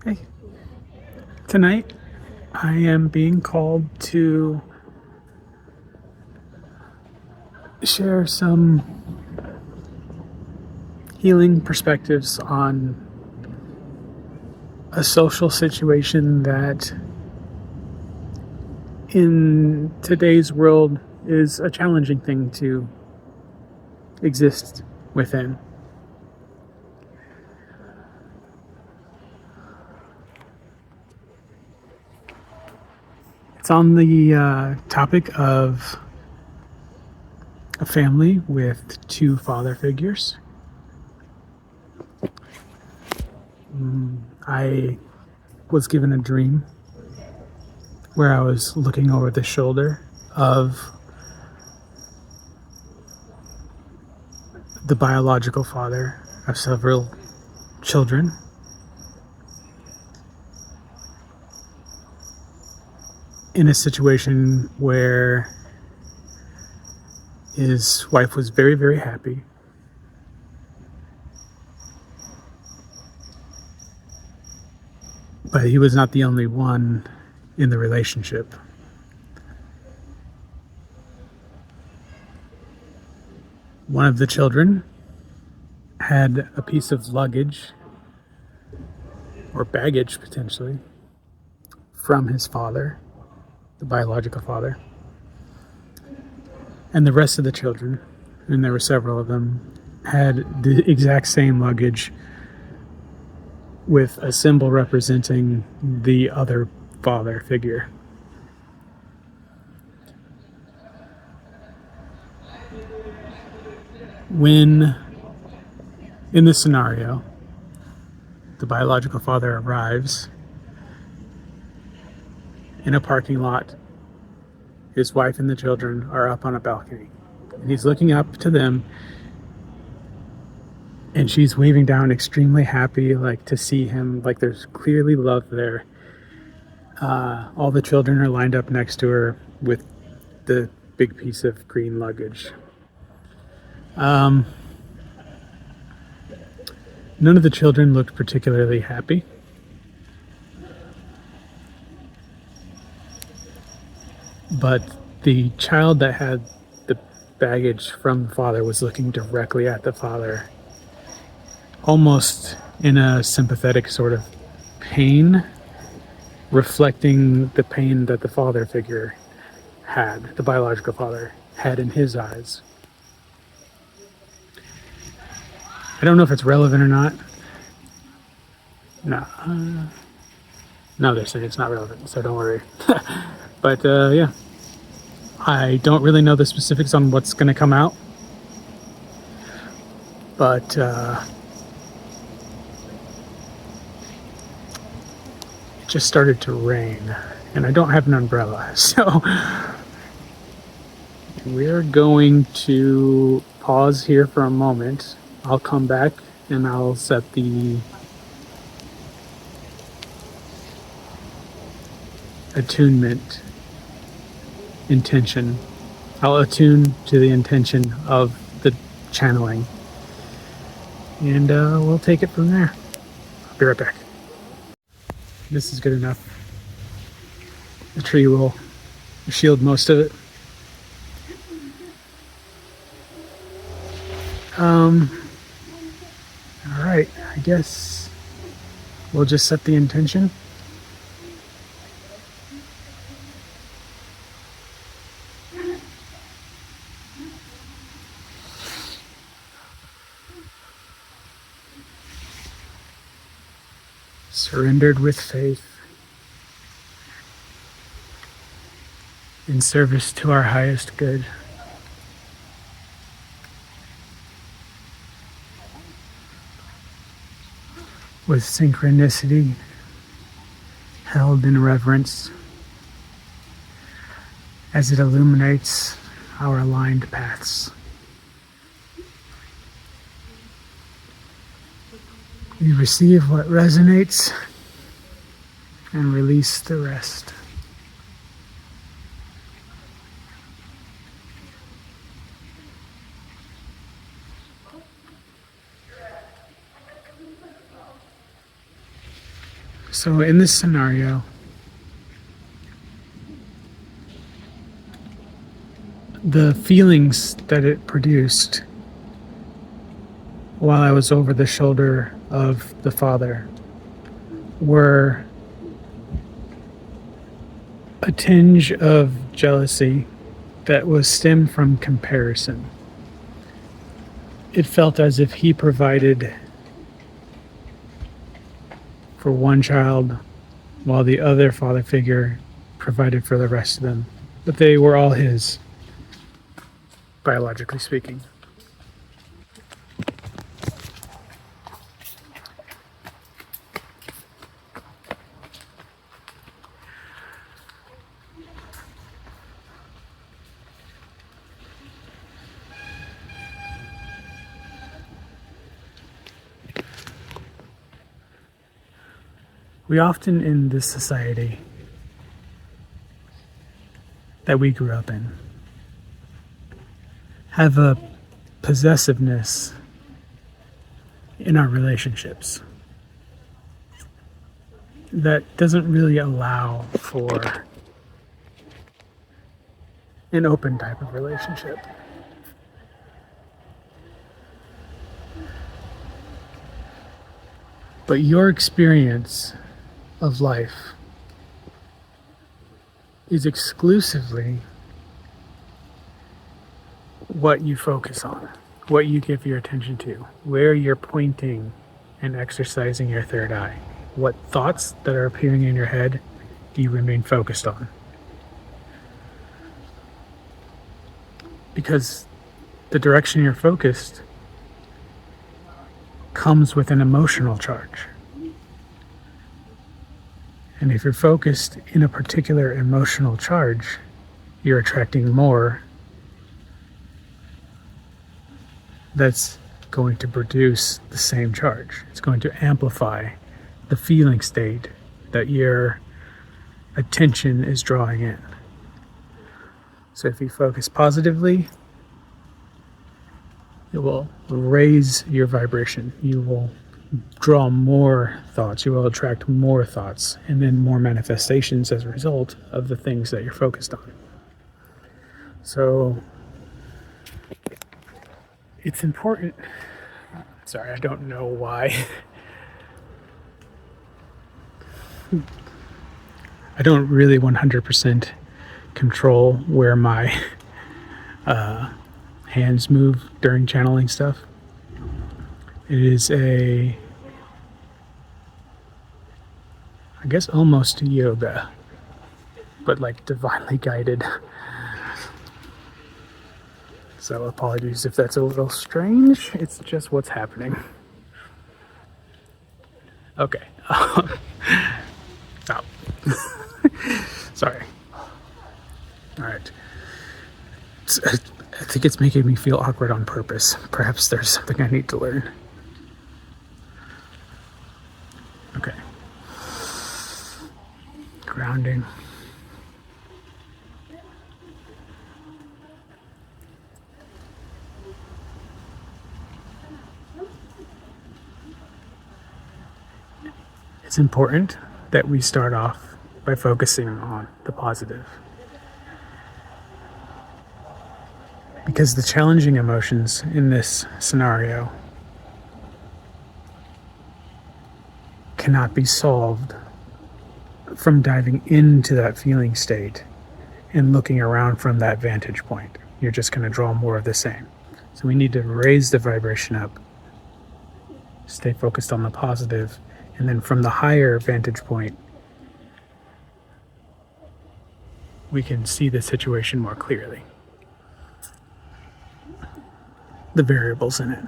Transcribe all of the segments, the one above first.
Hey, tonight I am being called to share some healing perspectives on a social situation that in today's world is a challenging thing to exist within. It's on the topic of a family with two father figures. I was given a dream where I was looking over the shoulder of the biological father of several children, in a situation where his wife was very, very happy. But he was not the only one in the relationship. One of the children had a piece of luggage, or baggage potentially, from his father, the biological father. And the rest of the children, and there were several of them, had the exact same luggage with a symbol representing the other father figure. When, in this scenario, the biological father arrives in a parking lot, his wife and the children are up on a balcony, and he's looking up to them, and she's waving down, extremely happy, like to see him, like there's clearly love there. All the children are lined up next to her with the big piece of green luggage. None of the children looked particularly happy. But the child that had the baggage from the father was looking directly at the father, almost in a sympathetic sort of pain, reflecting the pain that the father figure had, the biological father had in his eyes. I don't know if it's relevant or not. No. No, they're saying it's not relevant, so don't worry. But yeah, I don't really know the specifics on what's going to come out. But it just started to rain, and I don't have an umbrella, so we're going to pause here for a moment. I'll come back and I'll set the attunement intention. I'll attune to the intention of the channeling, and we'll take it from there. I'll be right back. This is good enough. The tree will shield most of it. All right, I guess we'll just set the intention. Surrendered with faith, in service to our highest good. With synchronicity held in reverence as it illuminates our aligned paths. We receive what resonates and release the rest. So in this scenario, the feelings that it produced while I was over the shoulder of the father were a tinge of jealousy that was stemmed from comparison. It felt as if he provided for one child while the other father figure provided for the rest of them. But they were all his, biologically speaking. We often in this society that we grew up in have a possessiveness in our relationships that doesn't really allow for an open type of relationship. But your experience of life is exclusively what you focus on, what you give your attention to, where you're pointing and exercising your third eye, what thoughts that are appearing in your head do you remain focused on. Because the direction you're focused comes with an emotional charge. And if you're focused in a particular emotional charge, you're attracting more that's going to produce the same charge. It's going to amplify the feeling state that your attention is drawing in. So if you focus positively, it will raise your vibration. You will draw more thoughts. You will attract more thoughts and then more manifestations as a result of the things that you're focused on. So it's important. Sorry, I don't know why. I don't really 100% control where my hands move during channeling stuff. It is I guess almost yoga, but like divinely guided. So apologies if that's a little strange. It's just what's happening. Okay. Stop. Sorry. All right. I think it's making me feel awkward on purpose. Perhaps there's something I need to learn. Okay. Grounding. It's important that we start off by focusing on the positive. Because the challenging emotions in this scenario cannot be solved from diving into that feeling state and looking around from that vantage point. You're just going to draw more of the same. So we need to raise the vibration up, stay focused on the positive, and then from the higher vantage point, we can see the situation more clearly. The variables in it.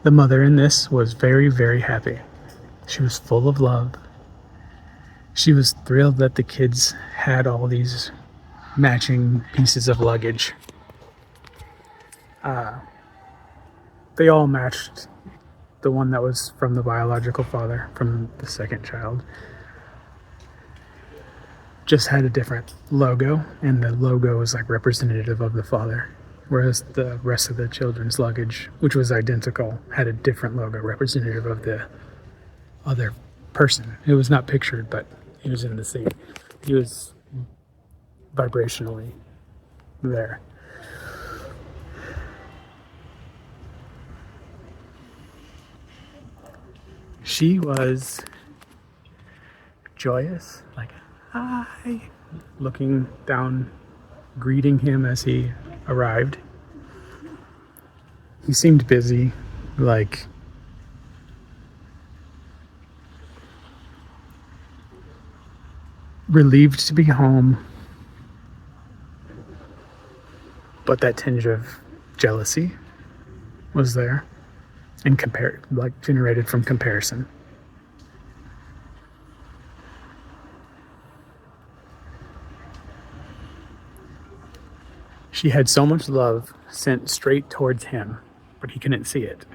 The mother in this was very, very happy. She was full of love. She was thrilled that the kids had all these matching pieces of luggage. They all matched the one that was from the biological father, from the second child. just had a different logo, and the logo was like representative of the father, whereas the rest of the children's luggage, which was identical, had a different logo representative of the other person. It was not pictured, but he was in the scene. He was vibrationally there. She was joyous, like, hi, looking down, greeting him as he arrived. He seemed busy, like relieved to be home, but that tinge of jealousy was there and generated from comparison. She had so much love sent straight towards him, but he couldn't see it.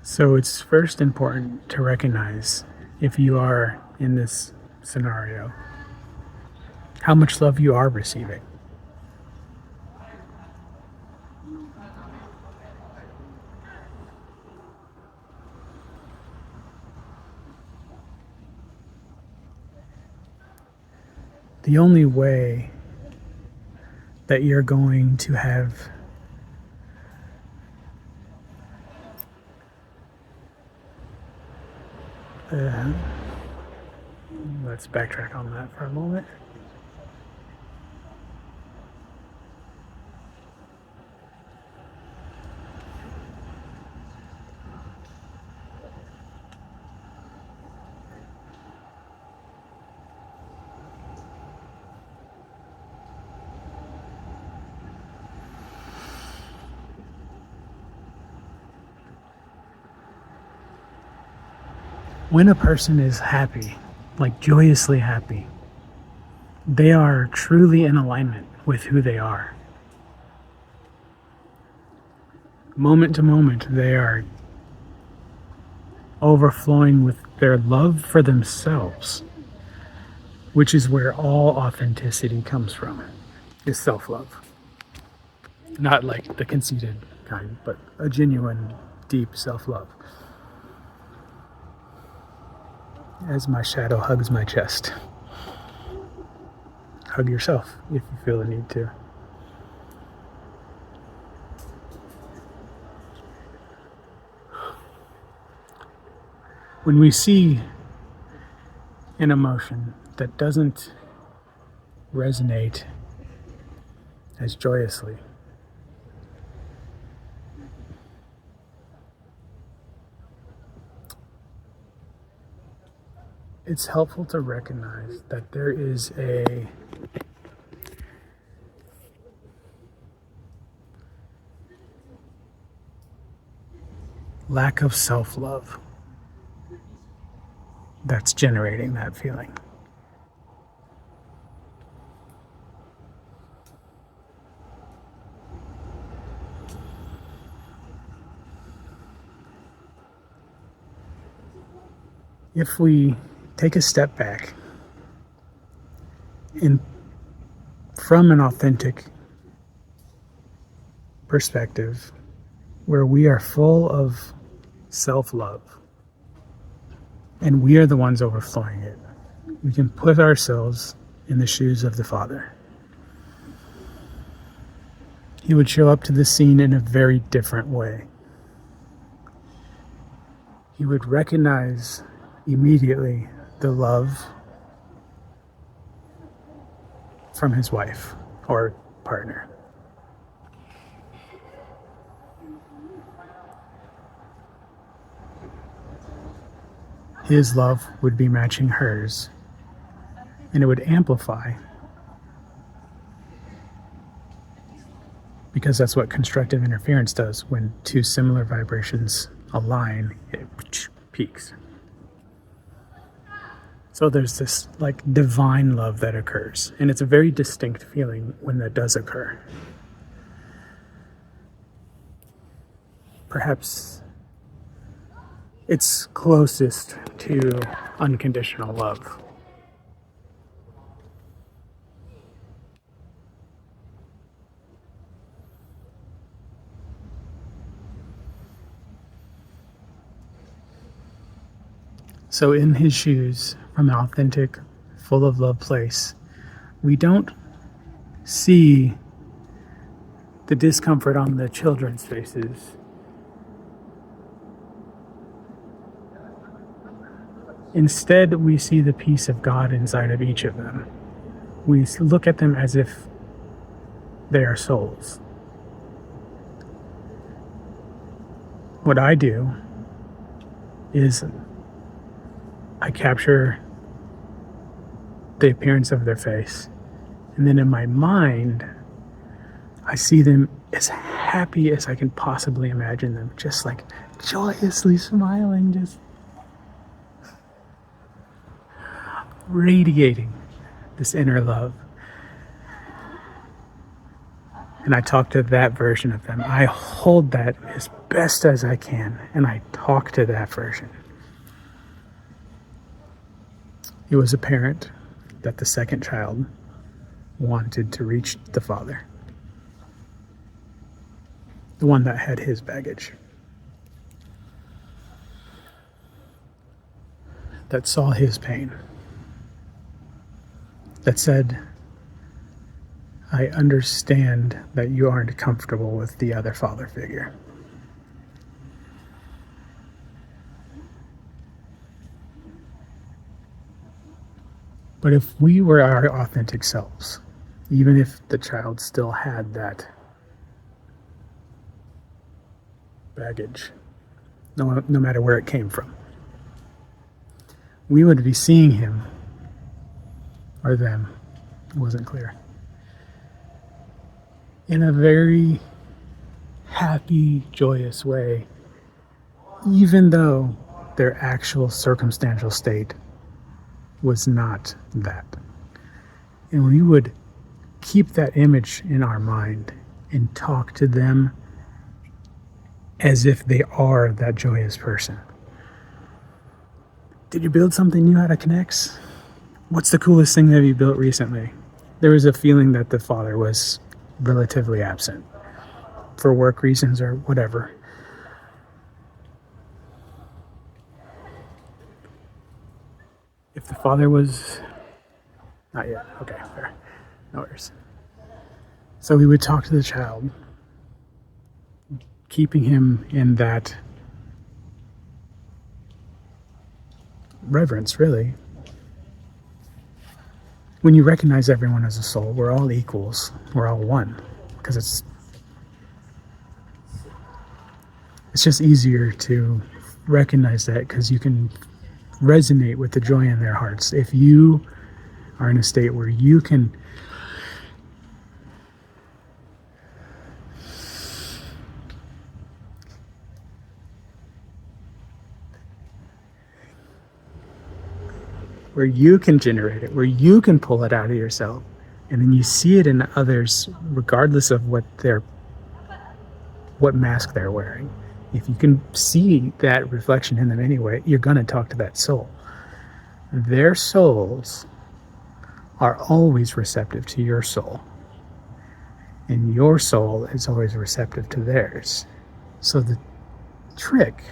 So it's first important to recognize, if you are in this scenario, how much love you are receiving. The only way that you're going to have let's backtrack on that for a moment. When a person is happy, like joyously happy, they are truly in alignment with who they are. Moment to moment, they are overflowing with their love for themselves, which is where all authenticity comes from, is self-love. Not like the conceited kind, but a genuine, deep self-love. As my shadow hugs my chest. Hug yourself if you feel the need to. When we see an emotion that doesn't resonate as joyously, it's helpful to recognize that there is a lack of self-love that's generating that feeling. If we take a step back and from an authentic perspective where we are full of self-love and we are the ones overflowing it, we can put ourselves in the shoes of the Father. He would show up to the scene in a very different way. He would recognize immediately the love from his wife or partner. His love would be matching hers, and it would amplify, because that's what constructive interference does. When two similar vibrations align, it peaks. So there's this like divine love that occurs, and it's a very distinct feeling when that does occur. Perhaps it's closest to unconditional love. So in his shoes, from an authentic, full of love place, we don't see the discomfort on the children's faces. Instead, we see the peace of God inside of each of them. We look at them as if they are souls. What I do is I capture the appearance of their face, and then in my mind, I see them as happy as I can possibly imagine them, just like joyously smiling, just radiating this inner love. And I talk to that version of them. I hold that as best as I can, and I talk to that version. It was apparent that the second child wanted to reach the father, the one that had his baggage, that saw his pain, that said, I understand that you aren't comfortable with the other father figure. But if we were our authentic selves, even if the child still had that baggage, no matter where it came from, we would be seeing him or them, it wasn't clear, in a very happy, joyous way, even though their actual circumstantial state was not that. And we would keep that image in our mind and talk to them as if they are that joyous person. Did you build something new out of Connects? What's the coolest thing that you built recently? There was a feeling that the father was relatively absent for work reasons or whatever. If the father was not yet, okay, fair, no worries. So we would talk to the child, keeping him in that reverence, really. When you recognize everyone as a soul, we're all equals, we're all one, because it's just easier to recognize that because you can resonate with the joy in their hearts. If you are in a state where you can generate it, where you can pull it out of yourself, and then you see it in others regardless of what mask they're wearing. If you can see that reflection in them anyway, you're going to talk to that soul. Their souls are always receptive to your soul, and your soul is always receptive to theirs. So the trick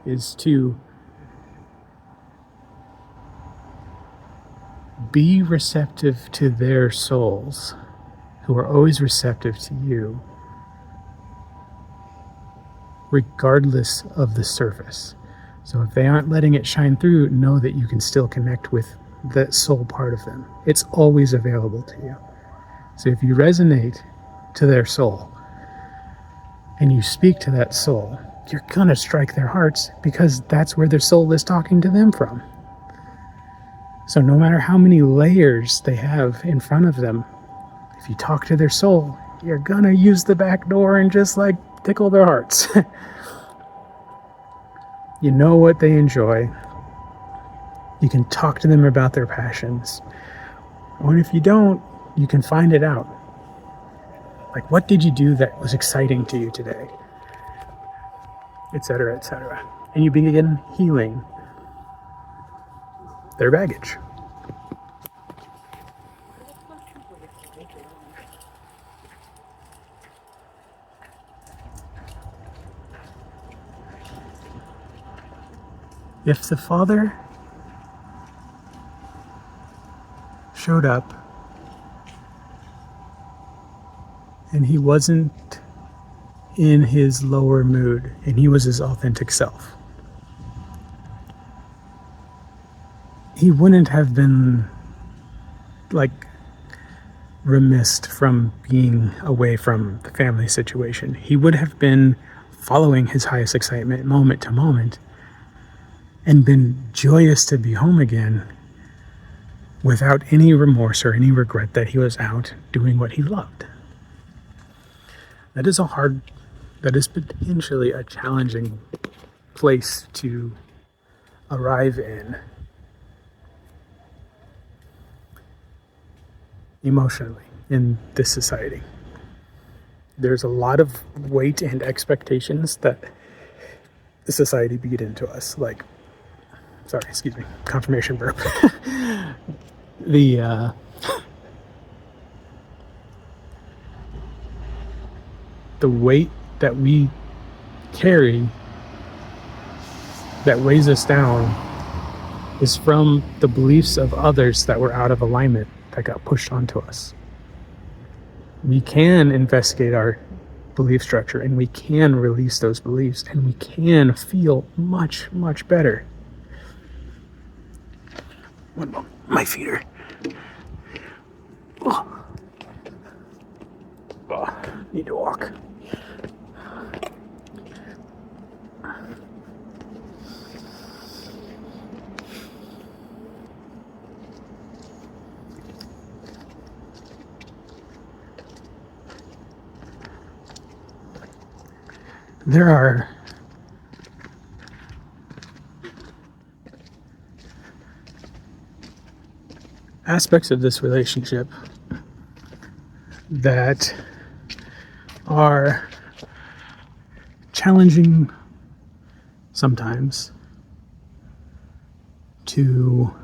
is to be receptive to their souls, who are always receptive to you, regardless of the surface. So if they aren't letting it shine through, know that you can still connect with that soul part of them. It's always available to you. So if you resonate to their soul and you speak to that soul, you're gonna strike their hearts because that's where their soul is talking to them from. So no matter how many layers they have in front of them, if you talk to their soul, you're gonna use the back door and just like tickle their hearts. You know what they enjoy. You can talk to them about their passions. Or if you don't, you can find it out. Like, what did you do that was exciting to you today? Etc., etc. And you begin healing their baggage. If the father showed up and he wasn't in his lower mood and he was his authentic self, he wouldn't have been like remiss from being away from the family situation. He would have been following his highest excitement moment to moment and been joyous to be home again without any remorse or any regret that he was out doing what he loved. That is potentially a challenging place to arrive in emotionally in this society. There's a lot of weight and expectations that the society beat into us, like, confirmation verb. The weight that we carry that weighs us down is from the beliefs of others that were out of alignment, that got pushed onto us. We can investigate our belief structure and we can release those beliefs and we can feel much, much better. One moment, my feet are... need to walk. There are aspects of this relationship that are challenging sometimes to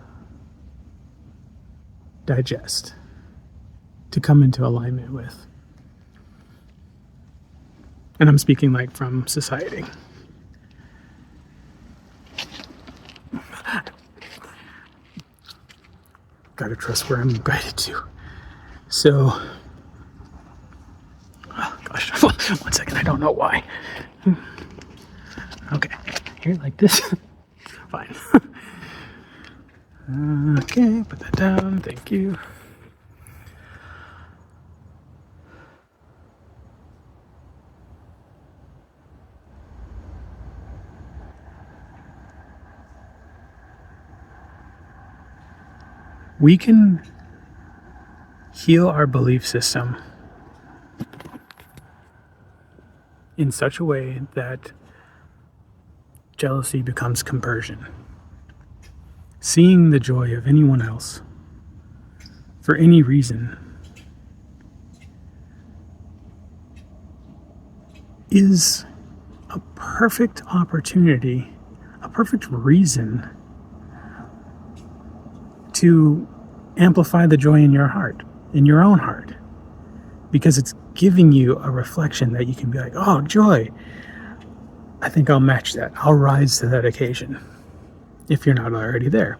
digest, to come into alignment with. And I'm speaking like from society. Gotta trust where I'm guided to. So, oh gosh, 1 second, I don't know why. Okay, here like this. Fine. Okay, put that down, thank you. We can heal our belief system in such a way that jealousy becomes compersion. Seeing the joy of anyone else for any reason is a perfect opportunity, a perfect reason to amplify the joy in your heart, in your own heart, because it's giving you a reflection that you can be like, oh, joy, I think I'll match that. I'll rise to that occasion, if you're not already there.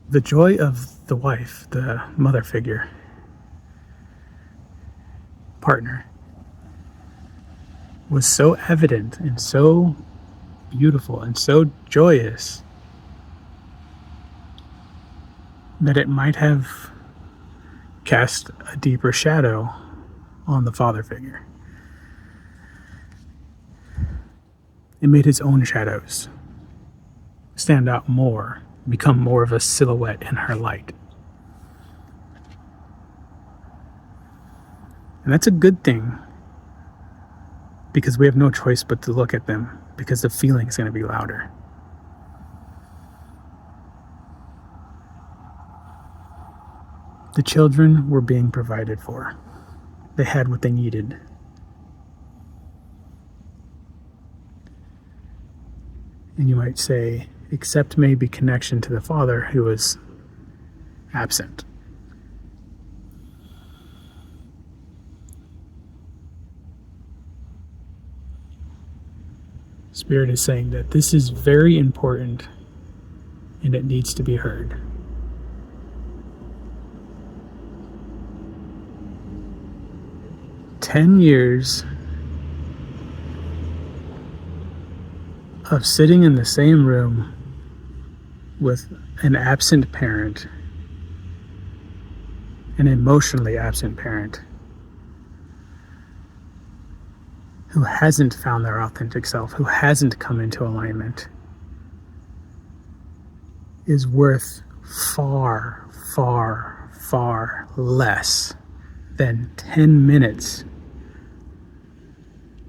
The joy of the wife, the mother figure, partner, was so evident and so beautiful and so joyous that it might have cast a deeper shadow on the father figure. It made his own shadows stand out more, become more of a silhouette in her light. And that's a good thing. because we have no choice but to look at them, because the feeling is going to be louder. The children were being provided for. They had what they needed. And you might say, except maybe connection to the father who was absent. Spirit is saying that this is very important and it needs to be heard. "10 years of sitting in the same room with an absent parent, an emotionally absent parent, who hasn't found their authentic self, who hasn't come into alignment, is worth far, far, far less than 10 minutes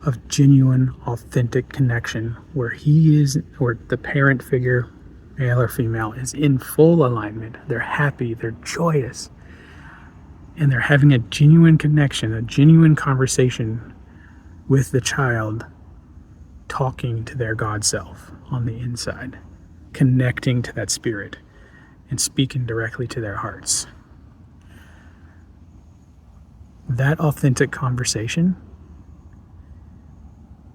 of genuine, authentic connection where the parent figure, male or female, is in full alignment. They're happy, they're joyous, and they're having a genuine connection, a genuine conversation with the child, talking to their God self on the inside, connecting to that spirit and speaking directly to their hearts. That authentic conversation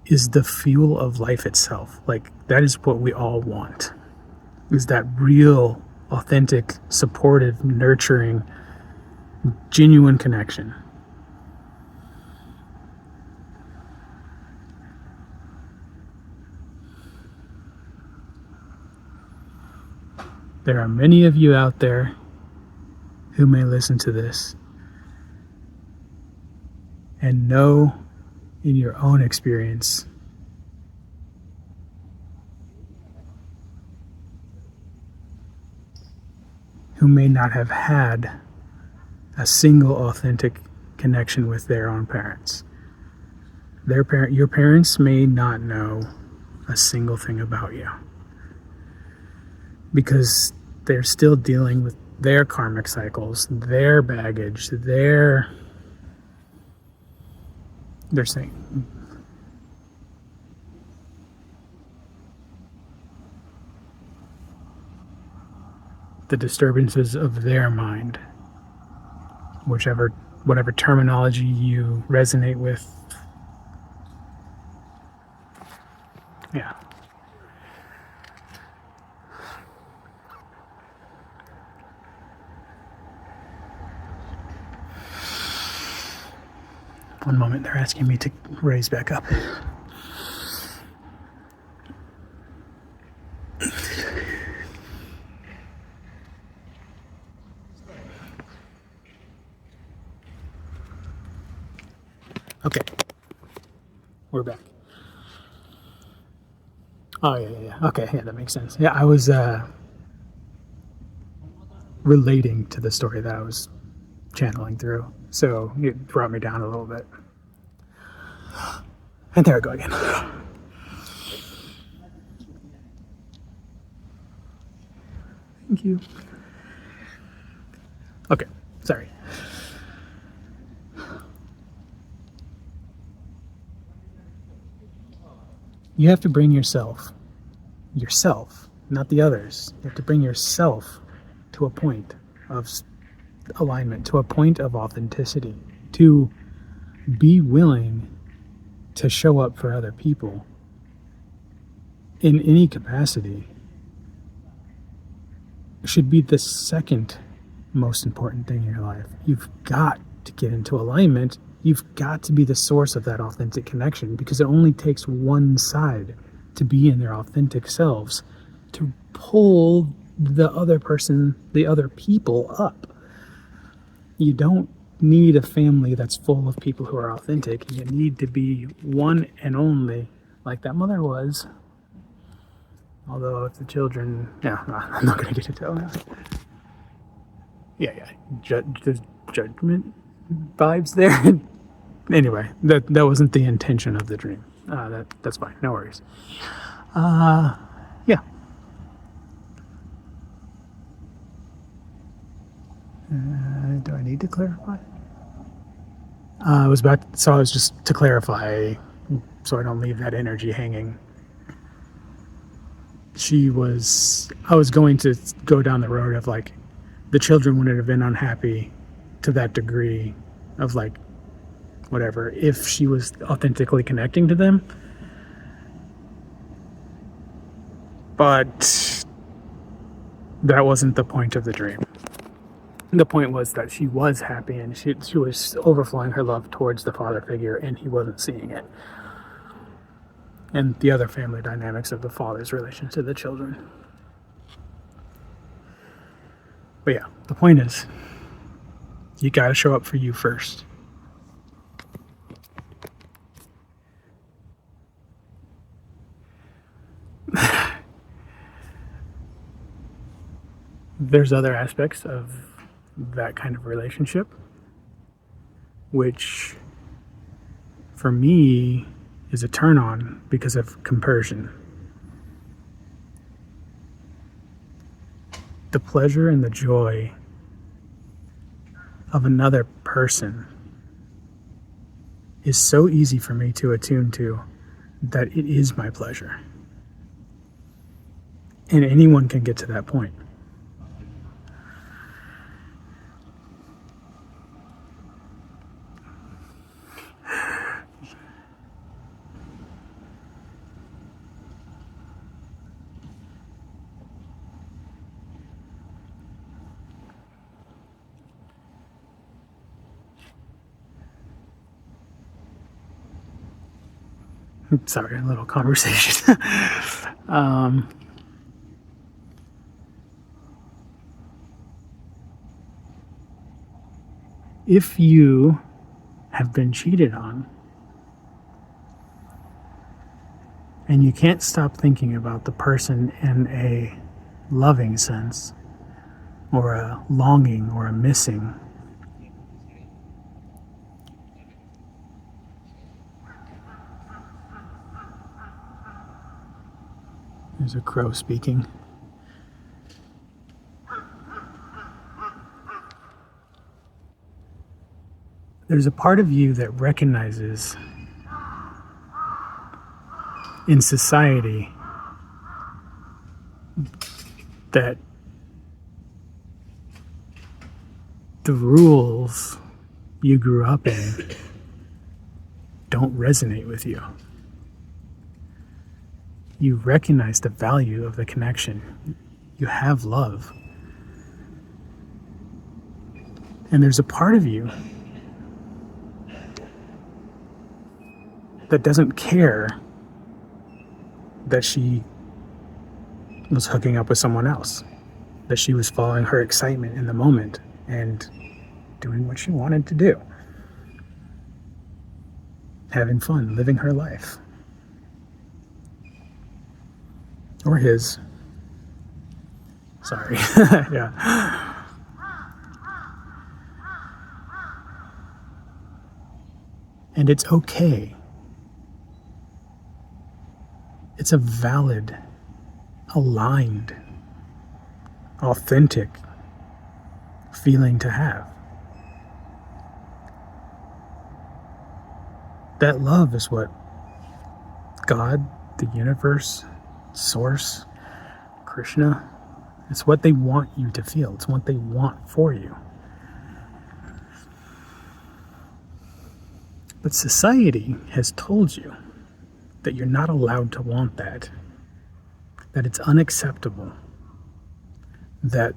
is the fuel of life itself. Like, that is what we all want, is that real, authentic, supportive, nurturing, genuine connection. There are many of you out there who may listen to this and know in your own experience who may not have had a single authentic connection with their own parents. Your parents may not know a single thing about you because they're still dealing with their karmic cycles, their baggage, they're saying the disturbances of their mind, whatever terminology you resonate with. Yeah. One moment, they're asking me to raise back up. Okay, we're back. Oh, yeah. Okay, yeah, that makes sense. Yeah, I was relating to the story that I was channeling through, so it brought me down a little bit. And there I go again. Thank you. Okay, sorry. You have to bring yourself, not the others. You have to bring yourself to a point of alignment, to a point of authenticity, to be willing to show up for other people in any capacity. Should be the second most important thing in your life. You've got to get into alignment. You've got to be the source of that authentic connection, because it only takes one side to be in their authentic selves to pull the other person, the other people up. You don't need a family that's full of people who are authentic. You need to be one and only, like that mother was. Although if the children, I'm not going to get into that. Yeah. There's judgment vibes there. Anyway, that wasn't the intention of the dream. That's fine. No worries. Yeah. Do I need to clarify? I was just to clarify, so I don't leave that energy hanging. I was going to go down the road of like, the children wouldn't have been unhappy to that degree of like, whatever, if she was authentically connecting to them. But that wasn't the point of the dream. The point was that she was happy and she was overflowing her love towards the father figure, and he wasn't seeing it. And the other family dynamics of the father's relation to the children. But yeah, the point is, you gotta show up for you first. There's other aspects of that kind of relationship, which for me is a turn on because of compersion. The pleasure and the joy of another person is so easy for me to attune to that it is my pleasure. And anyone can get to that point. Sorry, a little conversation. If you have been cheated on and you can't stop thinking about the person in a loving sense, or a longing, or a missing, there's a crow speaking. There's a part of you that recognizes in society that the rules you grew up in don't resonate with you. You recognize the value of the connection. You have love. And there's a part of you that doesn't care that she was hooking up with someone else, that she was following her excitement in the moment and doing what she wanted to do, having fun, living her life. Or his. Sorry. Yeah. And it's okay. It's a valid, aligned, authentic feeling to have. That love is what God, the universe, Source, Krishna, it's what they want you to feel. It's what they want for you. But society has told you that you're not allowed to want that it's unacceptable, that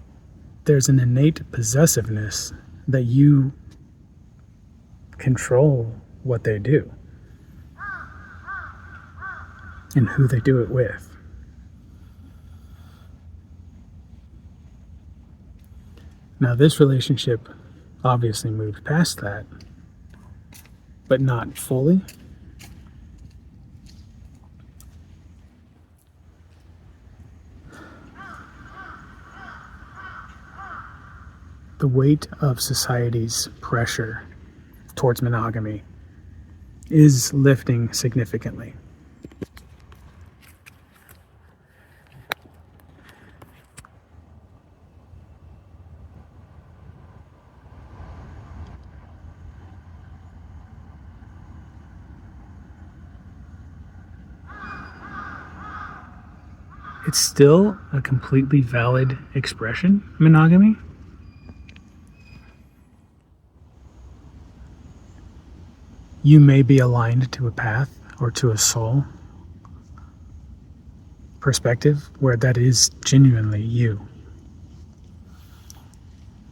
there's an innate possessiveness, that you control what they do and who they do it with. Now, this relationship obviously moved past that, but not fully. The weight of society's pressure towards monogamy is lifting significantly. It's still a completely valid expression, monogamy. You may be aligned to a path or to a soul perspective where that is genuinely you.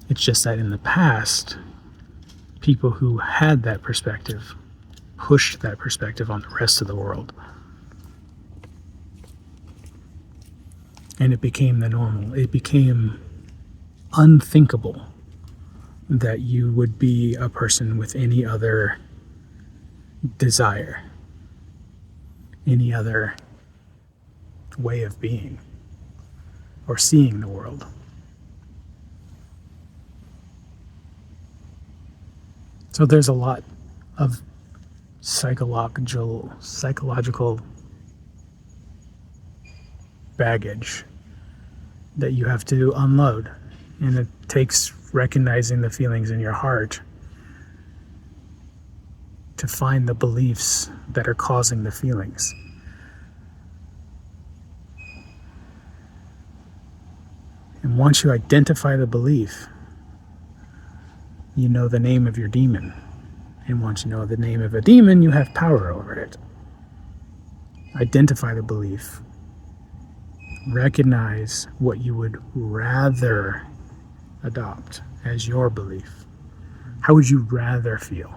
It's just that in the past, people who had that perspective pushed that perspective on the rest of the world. And it became the normal. It became unthinkable that you would be a person with any other desire, any other way of being or seeing the world. So there's a lot of psychological baggage that you have to unload, and it takes recognizing the feelings in your heart to find the beliefs that are causing the feelings. And once you identify the belief, you know the name of your demon. And once you know the name of a demon, you have power over it. Identify the belief. Recognize what you would rather adopt as your belief. How would you rather feel?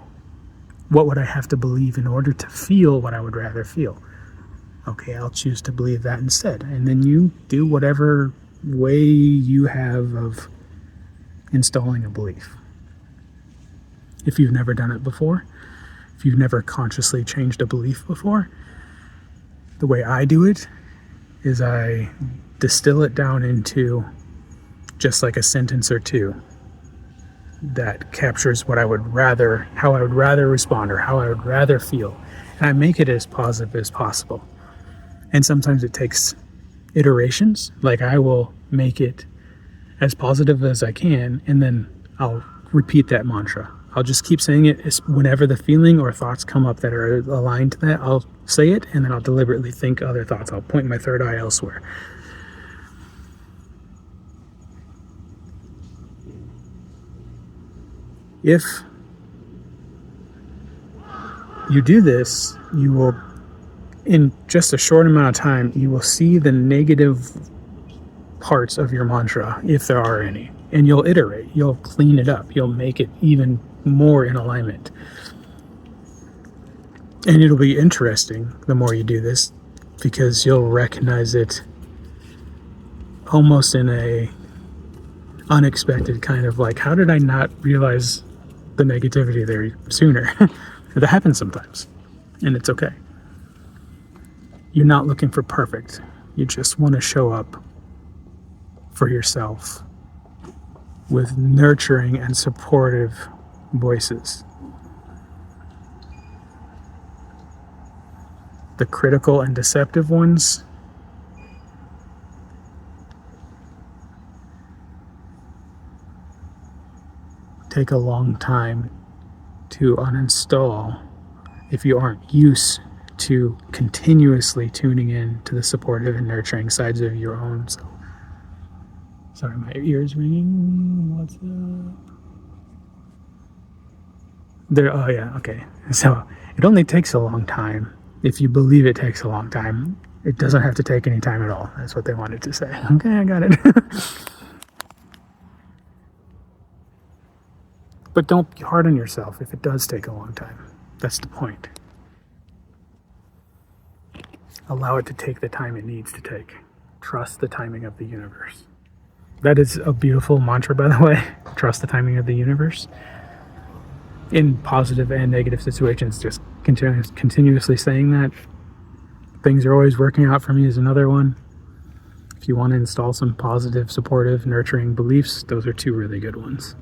What would I have to believe in order to feel what I would rather feel? Okay, I'll choose to believe that instead. And then you do whatever way you have of installing a belief. If you've never done it before, if you've never consciously changed a belief before, the way I do it is I distill it down into just like a sentence or two that captures what I would rather, how I would rather respond or how I would rather feel. And I make it as positive as possible. And sometimes it takes iterations. Like I will make it as positive as I can, and then I'll repeat that mantra. I'll just keep saying it whenever the feeling or thoughts come up that are aligned to that. I'll say it, and then I'll deliberately think other thoughts. I'll point my third eye elsewhere. If you do this, you will, in just a short amount of time, you will see the negative parts of your mantra, if there are any, and you'll iterate, you'll clean it up, you'll make it even more in alignment. And it'll be interesting the more you do this, because you'll recognize it almost in a unexpected kind of like, how did I not realize the negativity there sooner? That happens sometimes, and it's okay. You're not looking for perfect. You just want to show up for yourself with nurturing and supportive voices. The critical and deceptive ones, take a long time to uninstall if you aren't used to continuously tuning in to the supportive and nurturing sides of your own self. Sorry, my ears ringing. What's up? There. Oh yeah. Okay. So it only takes a long time. If you believe it takes a long time, it doesn't have to take any time at all. That's what they wanted to say. Okay, I got it. But don't be hard on yourself if it does take a long time. That's the point. Allow it to take the time it needs to take. Trust the timing of the universe. That is a beautiful mantra, by the way. Trust the timing of the universe. In positive and negative situations, just continuously saying that. Things are always working out for me is another one. If you want to install some positive, supportive, nurturing beliefs, those are two really good ones.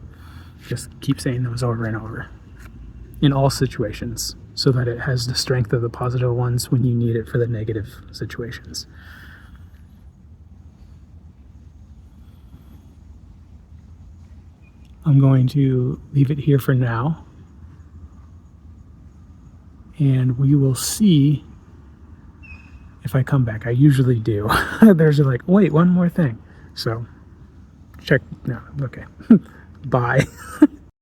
Just keep saying those over and over. in all situations, so that it has the strength of the positive ones when you need it for the negative situations. I'm going to leave it here for now, and we will see if I come back. I usually do. There's like, wait, one more thing. So check. No, okay. Bye.